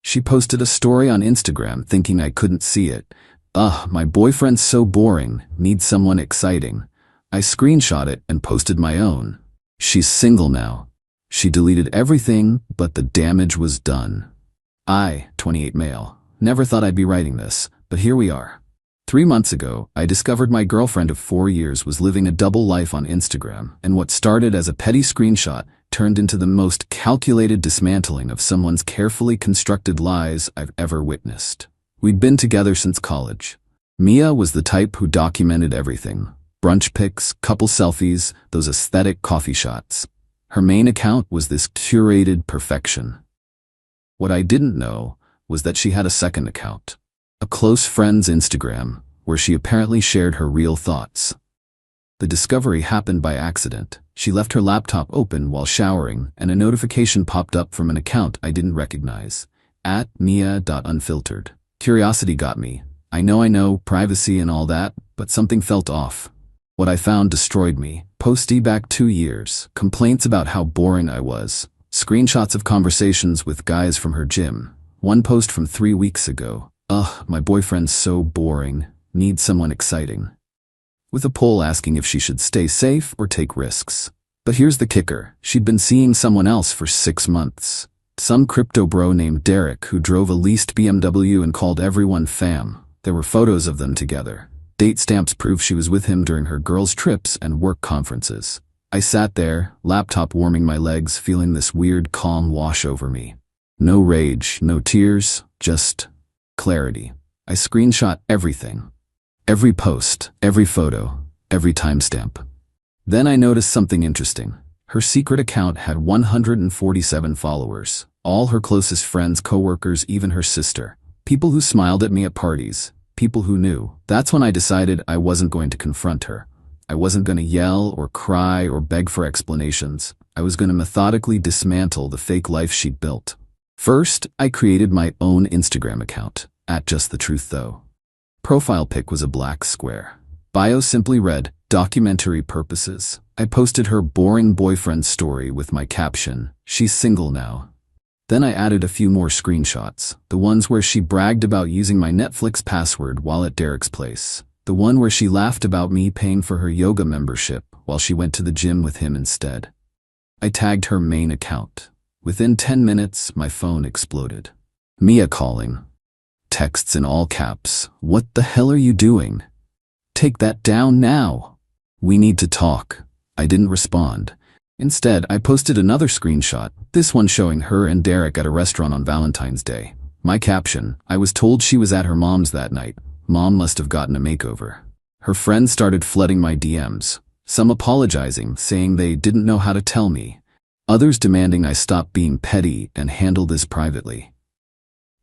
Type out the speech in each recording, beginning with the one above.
She posted a story on Instagram thinking I couldn't see it. Ugh, my boyfriend's so boring, need someone exciting. I screenshot it and posted my own. She's single now. She deleted everything, but the damage was done. I, 28 male, never thought I'd be writing this, but here we are. 3 months ago, I discovered my girlfriend of 4 years was living a double life on Instagram, and what started as a petty screenshot turned into the most calculated dismantling of someone's carefully constructed lies I've ever witnessed. We'd been together since college. Mia was the type who documented everything. Brunch pics, couple selfies, those aesthetic coffee shots. Her main account was this curated perfection. What I didn't know was that she had a second account. A close friend's Instagram, where she apparently shared her real thoughts. The discovery happened by accident. She left her laptop open while showering, and a notification popped up from an account I didn't recognize. @mia.unfiltered. Curiosity got me. I know, privacy and all that, but something felt off. What I found destroyed me. Posty back 2 years. Complaints about how boring I was. Screenshots of conversations with guys from her gym. One post from 3 weeks ago. Ugh, my boyfriend's so boring. Need someone exciting. With a poll asking if she should stay safe or take risks. But here's the kicker. She'd been seeing someone else for 6 months. Some crypto bro named Derek who drove a leased BMW and called everyone fam. There were photos of them together. Date stamps prove she was with him during her girls' trips and work conferences. I sat there, laptop warming my legs, feeling this weird calm wash over me. No rage, no tears, just clarity. I screenshot everything. Every post, every photo, every timestamp. Then I noticed something interesting. Her secret account had 147 followers. All her closest friends, coworkers, even her sister. People who smiled at me at parties. People who knew. That's when I decided I wasn't going to confront her. I wasn't going to yell or cry or beg for explanations. I was going to methodically dismantle the fake life she'd built. First, I created my own Instagram account, @justthetruth_though. Profile pic was a black square. Bio simply read, documentary purposes. I posted her boring boyfriend story with my caption, she's single now. Then I added a few more screenshots, the ones where she bragged about using my Netflix password while at Derek's place. The one where she laughed about me paying for her yoga membership while she went to the gym with him instead. I tagged her main account. Within 10 minutes, my phone exploded. Mia calling. Texts in all caps. What the hell are you doing? Take that down now. We need to talk. I didn't respond. Instead, I posted another screenshot, this one showing her and Derek at a restaurant on Valentine's Day. My caption, I was told she was at her mom's that night. Mom must have gotten a makeover. Her friends started flooding my DMs. Some apologizing, saying they didn't know how to tell me. Others demanding I stop being petty and handle this privately.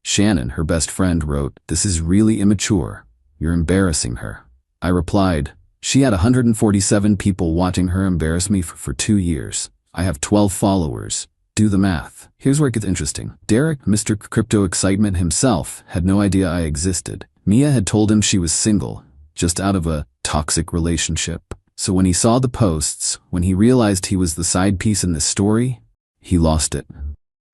Shannon, her best friend, wrote, "This is really immature. You're embarrassing her." I replied, "She had 147 people watching her embarrass me for 2 years. I have 12 followers. Do the math." Here's where it gets interesting. Derek, Mr. Crypto Excitement himself, had no idea I existed. Mia had told him she was single, just out of a toxic relationship. So when he saw the posts, when he realized he was the side piece in this story, he lost it.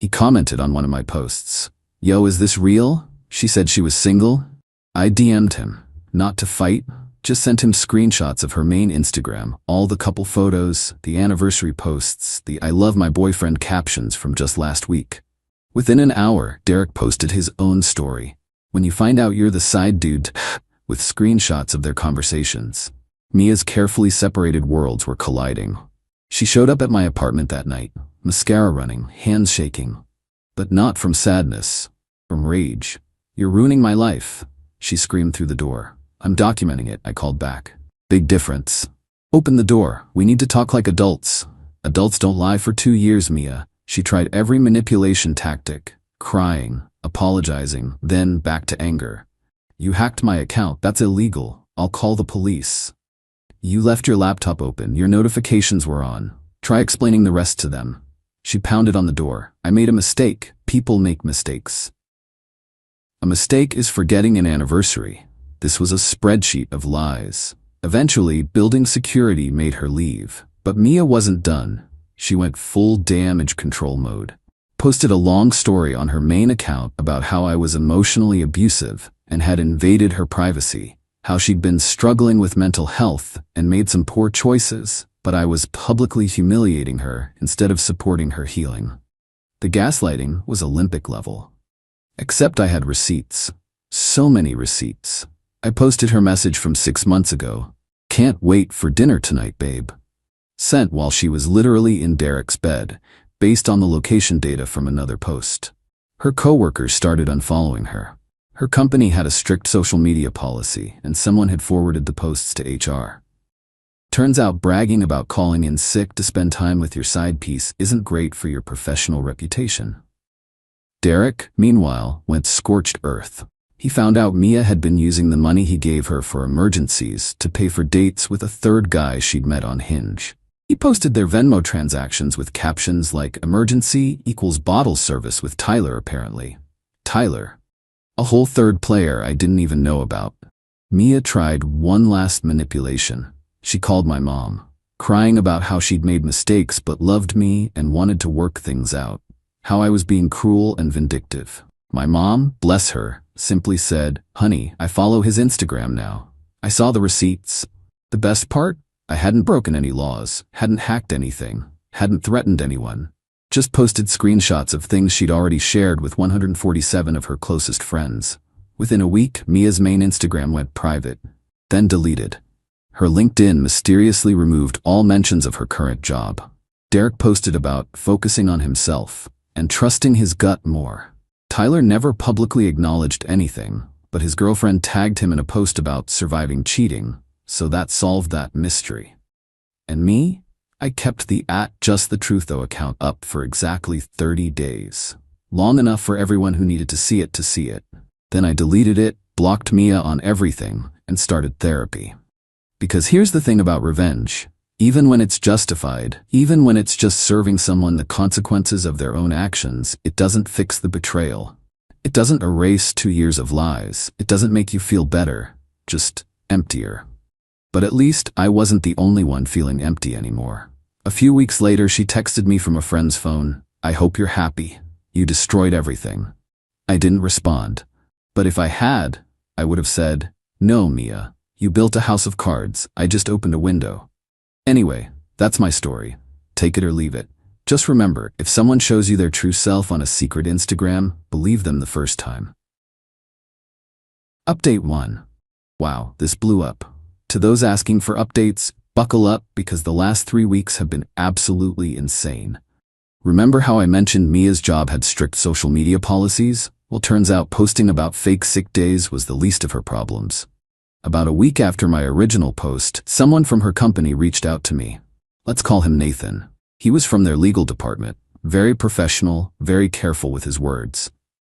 He commented on one of my posts. "Yo, is this real? She said she was single?" I DM'd him, not to fight, just sent him screenshots of her main Instagram, all the couple photos, the anniversary posts, the "I love my boyfriend" captions from just last week. Within an hour, Derek posted his own story. When you find out you're the side dude, with screenshots of their conversations. Mia's carefully separated worlds were colliding. She showed up at my apartment that night, mascara running, hands shaking. But not from sadness, from rage. "You're ruining my life," she screamed through the door. "I'm documenting it," I called back. "Big difference. Open the door. We need to talk like adults." "Adults don't lie for 2 years, Mia." She tried every manipulation tactic, crying, apologizing, then back to anger. "You hacked my account. That's illegal. I'll call the police." "You left your laptop open. Your notifications were on. Try explaining the rest to them." She pounded on the door. "I made a mistake. People make mistakes." A mistake is forgetting an anniversary. This was a spreadsheet of lies. Eventually, building security made her leave. But Mia wasn't done. She went full damage control mode. posted a long story on her main account about how I was emotionally abusive and had invaded her privacy, how she'd been struggling with mental health and made some poor choices, but I was publicly humiliating her instead of supporting her healing. The gaslighting was Olympic level. Except I had receipts. So many receipts. I posted her message from 6 months ago. "Can't wait for dinner tonight, babe." Sent while she was literally in Derek's bed, based on the location data from another post. Her coworkers started unfollowing her. Her company had a strict social media policy, and someone had forwarded the posts to HR. Turns out bragging about calling in sick to spend time with your side piece isn't great for your professional reputation. Derek, meanwhile, went scorched earth. He found out Mia had been using the money he gave her for emergencies to pay for dates with a third guy she'd met on Hinge. He posted their Venmo transactions with captions like "emergency equals bottle service with Tyler apparently." Tyler. A whole third player I didn't even know about. Mia tried one last manipulation. She called my mom, crying about how she'd made mistakes but loved me and wanted to work things out. How I was being cruel and vindictive. My mom, bless her, simply said, "Honey, I follow his Instagram now. I saw the receipts." The best part? I hadn't broken any laws, hadn't hacked anything, hadn't threatened anyone. Just posted screenshots of things she'd already shared with 147 of her closest friends. Within a week, Mia's main Instagram went private, then deleted. Her LinkedIn mysteriously removed all mentions of her current job. Derek posted about focusing on himself and trusting his gut more. Tyler never publicly acknowledged anything, but his girlfriend tagged him in a post about surviving cheating, so that solved that mystery. And me? I kept the @JustTheTruthThough account up for exactly 30 days. Long enough for everyone who needed to see it. Then I deleted it, blocked Mia on everything, and started therapy. Because here's the thing about revenge. Even when it's justified, even when it's just serving someone the consequences of their own actions, it doesn't fix the betrayal. It doesn't erase 2 years of lies. It doesn't make you feel better, just emptier. But at least I wasn't the only one feeling empty anymore. A few weeks later, she texted me from a friend's phone, "I hope you're happy. You destroyed everything." I didn't respond. But if I had, I would have said, "No, Mia, you built a house of cards. I just opened a window." Anyway, that's my story. Take it or leave it. Just remember, if someone shows you their true self on a secret Instagram, believe them the first time. Update 1. Wow, this blew up. To those asking for updates, buckle up because the last 3 weeks have been absolutely insane. Remember how I mentioned Mia's job had strict social media policies? Well, turns out posting about fake sick days was the least of her problems. About a week after my original post, someone from her company reached out to me. Let's call him Nathan. He was from their legal department, very professional, very careful with his words.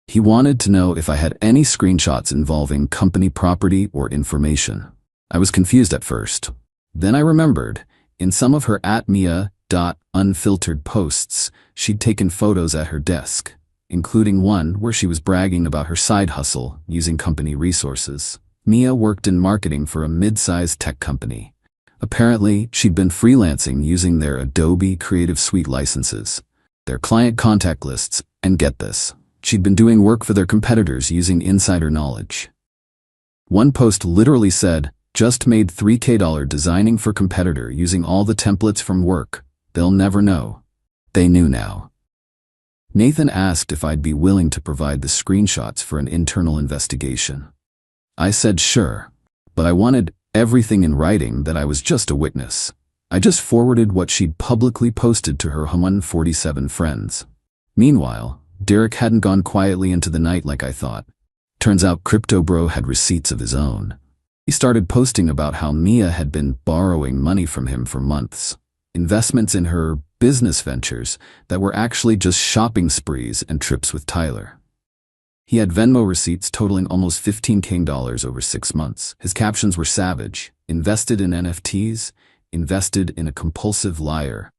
He wanted to know if I had any screenshots involving company property or information. I was confused at first. Then I remembered, in some of her @Mia.unfiltered posts, she'd taken photos at her desk, including one where she was bragging about her side hustle using company resources. Mia worked in marketing for a mid-sized tech company. Apparently, she'd been freelancing using their Adobe Creative Suite licenses, their client contact lists, and get this, she'd been doing work for their competitors using insider knowledge. One post literally said, "Just made $3K designing for competitor using all the templates from work. They'll never know." They knew now. Nathan asked if I'd be willing to provide the screenshots for an internal investigation. I said sure, but I wanted everything in writing that I was just a witness. I just forwarded what she'd publicly posted to her 147 friends. Meanwhile, Derek hadn't gone quietly into the night like I thought. Turns out Crypto Bro had receipts of his own. He started posting about how Mia had been borrowing money from him for months. Investments in her business ventures that were actually just shopping sprees and trips with Tyler. He had Venmo receipts totaling almost $15K over 6 months. His captions were savage. Invested in NFTs, invested in a compulsive liar.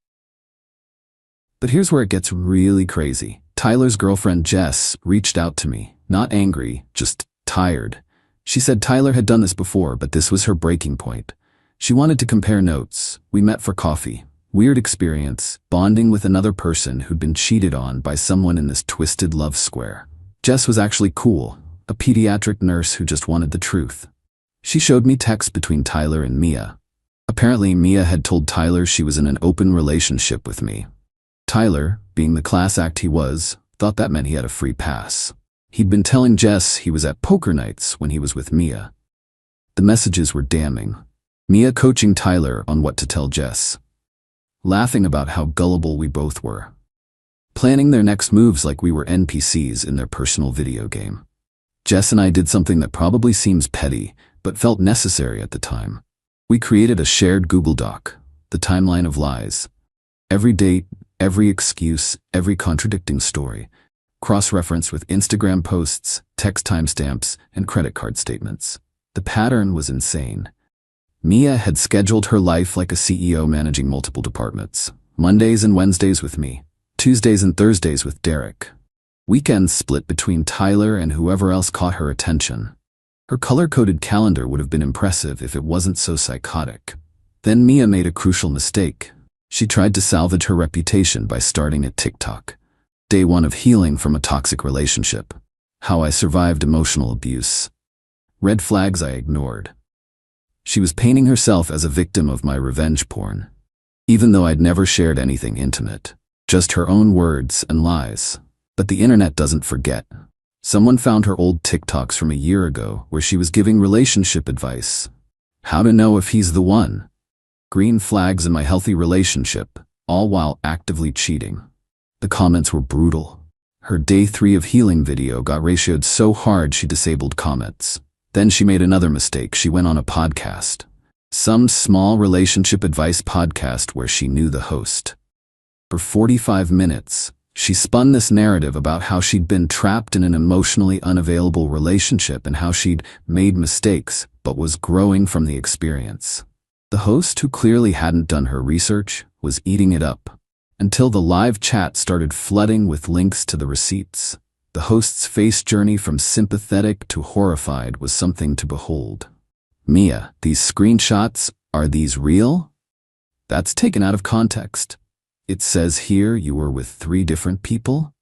But here's where it gets really crazy. Tyler's girlfriend Jess reached out to me, not angry, just tired. She said Tyler had done this before, but this was her breaking point. She wanted to compare notes. We met for coffee. Weird experience, bonding with another person who'd been cheated on by someone in this twisted love square. Jess was actually cool, a pediatric nurse who just wanted the truth. She showed me texts between Tyler and Mia. Apparently, Mia had told Tyler she was in an open relationship with me. Tyler, being the class act he was, thought that meant he had a free pass. He'd been telling Jess he was at poker nights when he was with Mia. The messages were damning. Mia coaching Tyler on what to tell Jess. Laughing about how gullible we both were. Planning their next moves like we were NPCs in their personal video game. Jess and I did something that probably seems petty, but felt necessary at the time. We created a shared Google Doc, the timeline of lies. Every date, every excuse, every contradicting story. Cross-referenced with Instagram posts, text timestamps, and credit card statements. The pattern was insane. Mia had scheduled her life like a CEO managing multiple departments. Mondays and Wednesdays with me. Tuesdays and Thursdays with Derek. Weekends split between Tyler and whoever else caught her attention. Her color-coded calendar would have been impressive if it wasn't so psychotic. Then Mia made a crucial mistake. She tried to salvage her reputation by starting at TikTok. Day 1 of healing from a toxic relationship. How I survived emotional abuse. Red flags I ignored. She was painting herself as a victim of my revenge porn. Even though I'd never shared anything intimate. Just her own words and lies. But the internet doesn't forget. Someone found her old TikToks from a year ago where she was giving relationship advice. How to know if he's the one. Green flags in my healthy relationship, all while actively cheating. The comments were brutal. Her day 3 of healing video got ratioed so hard she disabled comments. Then she made another mistake. She went on a podcast. Some small relationship advice podcast where she knew the host. For 45 minutes, she spun this narrative about how she'd been trapped in an emotionally unavailable relationship and how she'd made mistakes, but was growing from the experience. The host, who clearly hadn't done her research, was eating it up. Until the live chat started flooding with links to the receipts. The host's face journey from sympathetic to horrified was something to behold. Mia, these screenshots, are these real? That's taken out of context. It says here you were with 3 different people?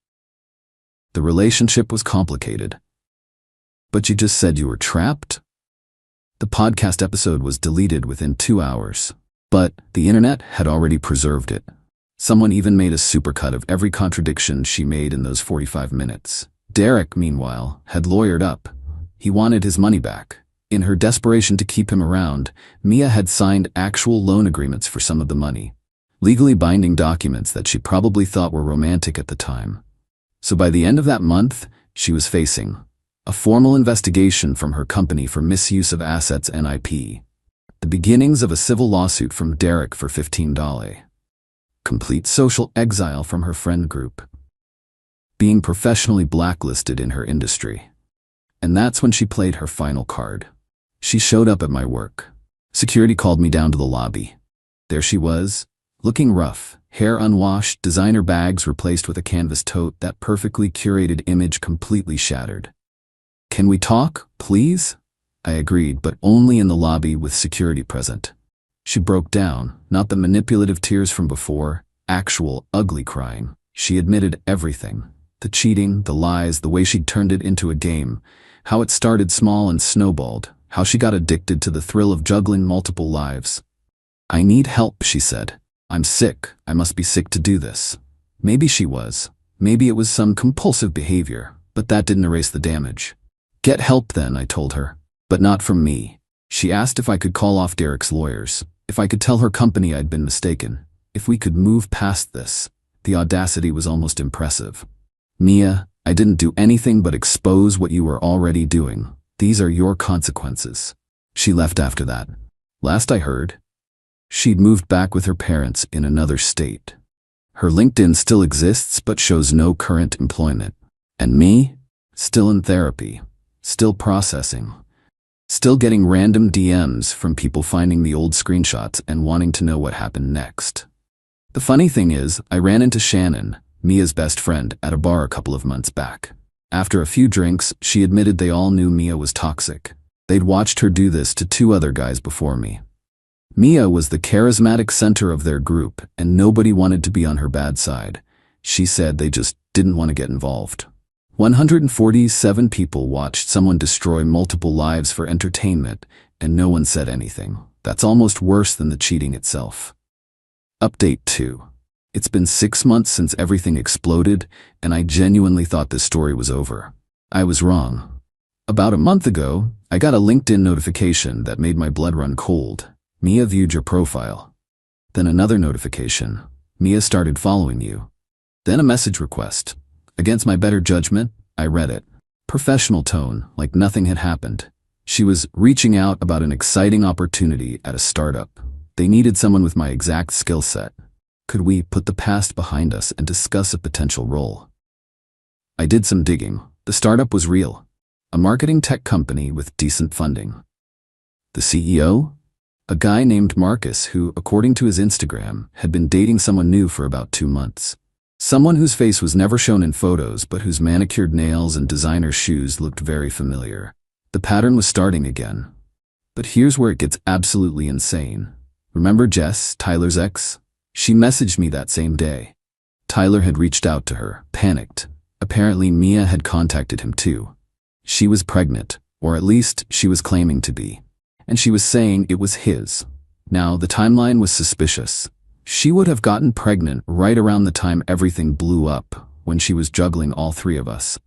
The relationship was complicated. But you just said you were trapped? The podcast episode was deleted within 2 hours. But the internet had already preserved it. Someone even made a supercut of every contradiction she made in those 45 minutes. Derek, meanwhile, had lawyered up. He wanted his money back. In her desperation to keep him around, Mia had signed actual loan agreements for some of the money. Legally binding documents that she probably thought were romantic at the time. So by the end of that month, she was facing a formal investigation from her company for misuse of assets and IP. The beginnings of a civil lawsuit from Derek for $15. Complete social exile from her friend group. Being professionally blacklisted in her industry. And that's when she played her final card. She showed up at my work. Security called me down to the lobby. There she was. Looking rough, hair unwashed, designer bags replaced with a canvas tote, that perfectly curated image completely shattered. Can we talk, please? I agreed, but only in the lobby with security present. She broke down, not the manipulative tears from before, actual, ugly crying. She admitted everything. The cheating, the lies, the way she'd turned it into a game. How it started small and snowballed. How she got addicted to the thrill of juggling multiple lives. I need help, she said. I'm sick. I must be sick to do this. Maybe she was. Maybe it was some compulsive behavior, but that didn't erase the damage. Get help then, I told her. But not from me. She asked if I could call off Derek's lawyers, if I could tell her company I'd been mistaken, if we could move past this. The audacity was almost impressive. Mia, I didn't do anything but expose what you were already doing. These are your consequences. She left after that. Last I heard, she'd moved back with her parents in another state. Her LinkedIn still exists but shows no current employment. And me? Still in therapy. Still processing. Still getting random DMs from people finding the old screenshots and wanting to know what happened next. The funny thing is, I ran into Shannon, Mia's best friend, at a bar a couple of months back. After a few drinks, she admitted they all knew Mia was toxic. They'd watched her do this to 2 other guys before me. Mia was the charismatic center of their group, and nobody wanted to be on her bad side. She said they just didn't want to get involved. 147 people watched someone destroy multiple lives for entertainment, and no one said anything. That's almost worse than the cheating itself. Update 2. It's been 6 months since everything exploded, and I genuinely thought this story was over. I was wrong. About a month ago, I got a LinkedIn notification that made my blood run cold. Mia viewed your profile. Then another notification. Mia started following you. Then a message request. Against my better judgment, I read it. Professional tone, like nothing had happened. She was reaching out about an exciting opportunity at a startup. They needed someone with my exact skill set. Could we put the past behind us and discuss a potential role? I did some digging. The startup was real. A marketing tech company with decent funding. The CEO? A guy named Marcus who, according to his Instagram, had been dating someone new for about 2 months. Someone whose face was never shown in photos but whose manicured nails and designer shoes looked very familiar. The pattern was starting again. But here's where it gets absolutely insane. Remember Jess, Tyler's ex? She messaged me that same day. Tyler had reached out to her, panicked. Apparently Mia had contacted him too. She was pregnant, or at least she was claiming to be. And she was saying it was his. Now, the timeline was suspicious. She would have gotten pregnant right around the time everything blew up, when she was juggling all 3 of us.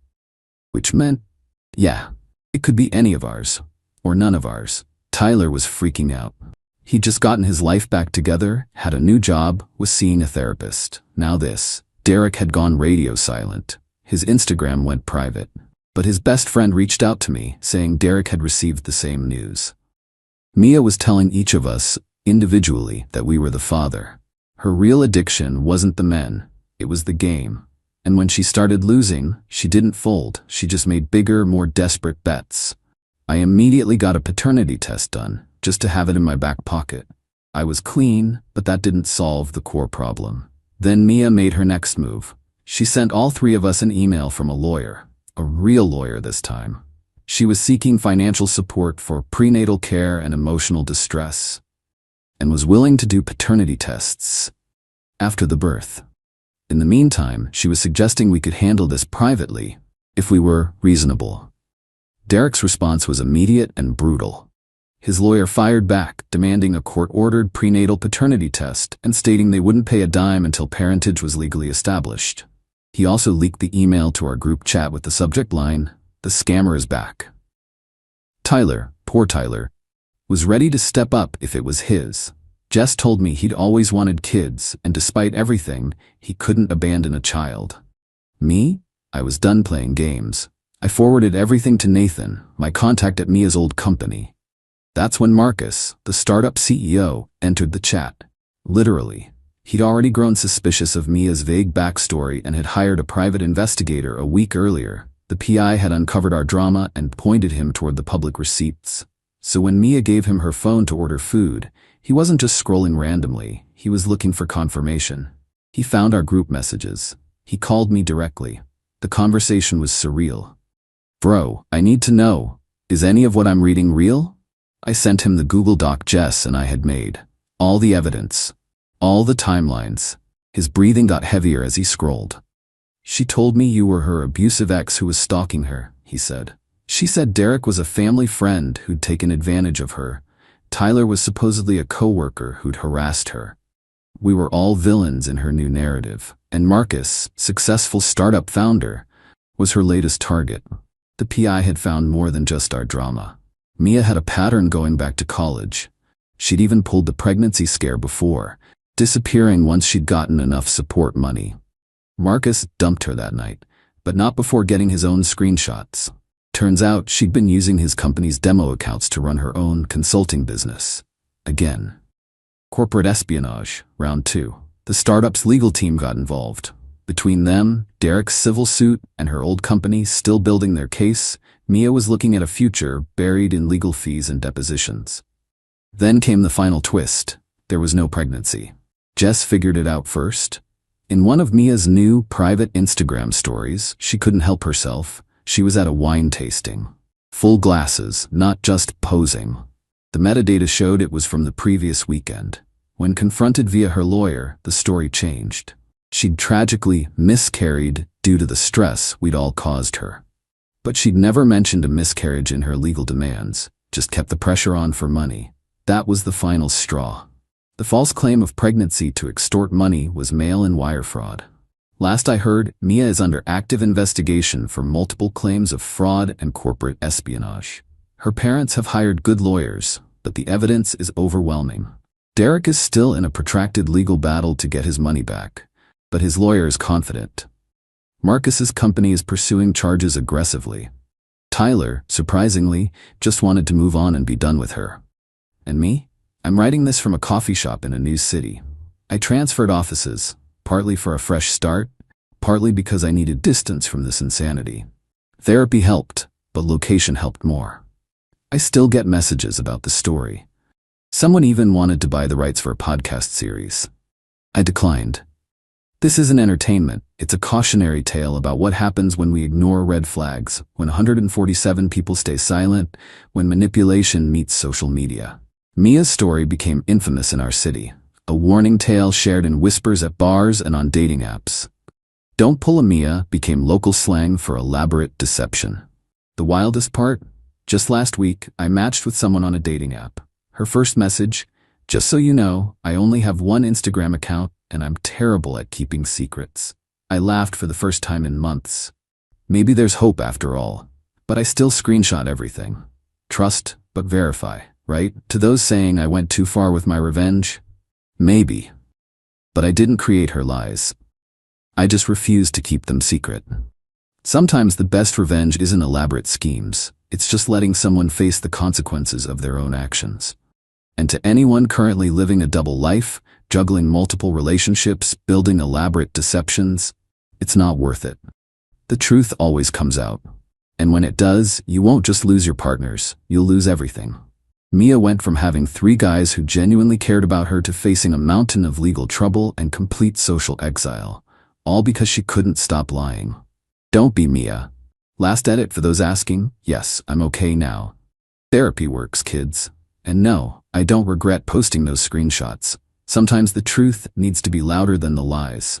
Which meant, yeah, it could be any of ours, or none of ours. Tyler was freaking out. He'd just gotten his life back together, had a new job, was seeing a therapist. Now this. Derek had gone radio silent. His Instagram went private. But his best friend reached out to me, saying Derek had received the same news. Mia was telling each of us, individually, that we were the father. Her real addiction wasn't the men, it was the game. And when she started losing, she didn't fold, she just made bigger, more desperate bets. I immediately got a paternity test done, just to have it in my back pocket. I was clean, but that didn't solve the core problem. Then Mia made her next move. She sent all 3 of us an email from a lawyer, a real lawyer this time. She was seeking financial support for prenatal care and emotional distress, and was willing to do paternity tests after the birth. In the meantime, she was suggesting we could handle this privately, if we were reasonable. Derek's response was immediate and brutal. His lawyer fired back, demanding a court-ordered prenatal paternity test and stating they wouldn't pay a dime until parentage was legally established. He also leaked the email to our group chat with the subject line, "The scammer is back." Tyler, poor Tyler, was ready to step up if it was his. Jess told me he'd always wanted kids, and despite everything, he couldn't abandon a child. Me? I was done playing games. I forwarded everything to Nathan, my contact at Mia's old company. That's when Marcus, the startup CEO, entered the chat. Literally. He'd already grown suspicious of Mia's vague backstory and had hired a private investigator a week earlier. The PI had uncovered our drama and pointed him toward the public receipts. So when Mia gave him her phone to order food, he wasn't just scrolling randomly, he was looking for confirmation. He found our group messages. He called me directly. The conversation was surreal. "Bro, I need to know, is any of what I'm reading real?" I sent him the Google Doc Jess and I had made. All the evidence. All the timelines. His breathing got heavier as he scrolled. "She told me you were her abusive ex who was stalking her," he said. "She said Derek was a family friend who'd taken advantage of her. Tyler was supposedly a coworker who'd harassed her. We were all villains in her new narrative, and Marcus, successful startup founder, was her latest target." The PI had found more than just our drama. Mia had a pattern going back to college. She'd even pulled the pregnancy scare before, disappearing once she'd gotten enough support money. Marcus dumped her that night, but not before getting his own screenshots. Turns out she'd been using his company's demo accounts to run her own consulting business. Again. Corporate espionage, round 2. The startup's legal team got involved. Between them, Derek's civil suit, and her old company still building their case, Mia was looking at a future buried in legal fees and depositions. Then came the final twist. There was no pregnancy. Jess figured it out first. In one of Mia's new private Instagram stories, she couldn't help herself. She was at a wine tasting. Full glasses, not just posing. The metadata showed it was from the previous weekend. When confronted via her lawyer, the story changed. She'd tragically miscarried due to the stress we'd all caused her. But she'd never mentioned a miscarriage in her legal demands, just kept the pressure on for money. That was the final straw. The false claim of pregnancy to extort money was mail-in wire fraud. Last I heard, Mia is under active investigation for multiple claims of fraud and corporate espionage. Her parents have hired good lawyers, but the evidence is overwhelming. Derek is still in a protracted legal battle to get his money back, but his lawyer is confident. Marcus's company is pursuing charges aggressively. Tyler, surprisingly, just wanted to move on and be done with her. And me? I'm writing this from a coffee shop in a new city. I transferred offices, partly for a fresh start, partly because I needed distance from this insanity. Therapy helped, but location helped more. I still get messages about the story. Someone even wanted to buy the rights for a podcast series. I declined. This isn't entertainment, it's a cautionary tale about what happens when we ignore red flags, when 147 people stay silent, when manipulation meets social media. Mia's story became infamous in our city, a warning tale shared in whispers at bars and on dating apps. Don't pull a Mia became local slang for elaborate deception. The wildest part? Just last week, I matched with someone on a dating app. Her first message, "Just so you know, I only have one Instagram account and I'm terrible at keeping secrets." I laughed for the first time in months. Maybe there's hope after all. But I still screenshot everything. Trust, but verify, right? To those saying I went too far with my revenge, maybe. But I didn't create her lies. I just refused to keep them secret. Sometimes the best revenge isn't elaborate schemes. It's just letting someone face the consequences of their own actions. And to anyone currently living a double life, juggling multiple relationships, building elaborate deceptions, it's not worth it. The truth always comes out. And when it does, you won't just lose your partners, you'll lose everything. Mia went from having 3 guys who genuinely cared about her to facing a mountain of legal trouble and complete social exile, all because she couldn't stop lying. Don't be Mia. Last edit for those asking, yes, I'm okay now. Therapy works, kids. And no, I don't regret posting those screenshots. Sometimes the truth needs to be louder than the lies.